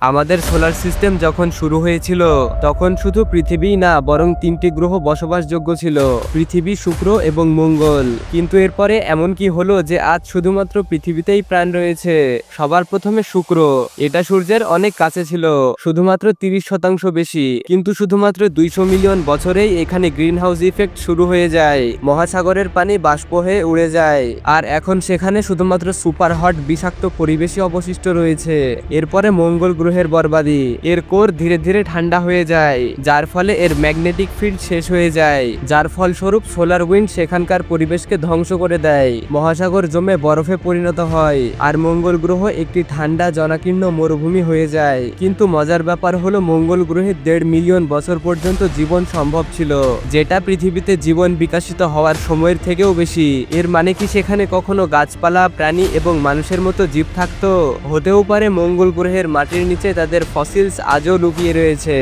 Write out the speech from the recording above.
আমাদের solar system যখন শুরু হয়েছিল তখন শুধু পৃথিবী না বরং 3টি গ্রহ বসবাসযোগ্য ছিল, পৃথিবী, শুক্র এবং মঙ্গল। কিন্তু এরপরে এমন কি হলো যে আজ শুধুমাত্র পৃথিবীতেই প্রাণ রয়েছে? সবার প্রথমে শুক্র। এটা সূর্যের অনেক কাছে ছিল, শুধুমাত্র 30% বেশি। কিন্তু শুধুমাত্র 200 মিলিয়ন বছরেই এখানে গ্রিন হাউস ইফেক্ট শুরু হয়ে যায়, মহাসাগরের পানি বাষ্প হয়ে উড়ে যায়, আর এখন সেখানে শুধুমাত্র সুপার হট বিষাক্ত পরিবেশই অবশিষ্ট রয়েছে। এরপরে মঙ্গল গ্রহের বরবাদি। এর কোর ধীরে ধীরে ঠান্ডা হয়ে যায়, যার ফলে এর ম্যাগনেটিক ফিল্ড শেষ হয়ে যায়, যার ফলস্বরূপ সোলার উইন্ড সেখানকার পরিবেশকে ধ্বংস করে দেয়। মহাসাগর জমে বরফে পরিণত হয়, আর মঙ্গল গ্রহ একটি ঠান্ডা জনাকীর্ণ মরুভূমি হয়ে যায়। কিন্তু মজার ব্যাপার হলো মঙ্গল গ্রহে 1.5 মিলিয়ন বছর পর্যন্ত জীবন সম্ভব ছিল, যেটা পৃথিবীতে জীবন বিকশিত হওয়ার সময়ের থেকেও বেশি। এর মানে কি সেখানে কখনো গাছপালা, প্রাণী এবং মানুষের মতো জীব থাকতো? হতেও পারে মঙ্গল গ্রহের মাটির নিচে তাদের ফসিলস আজও লুকিয়ে রয়েছে।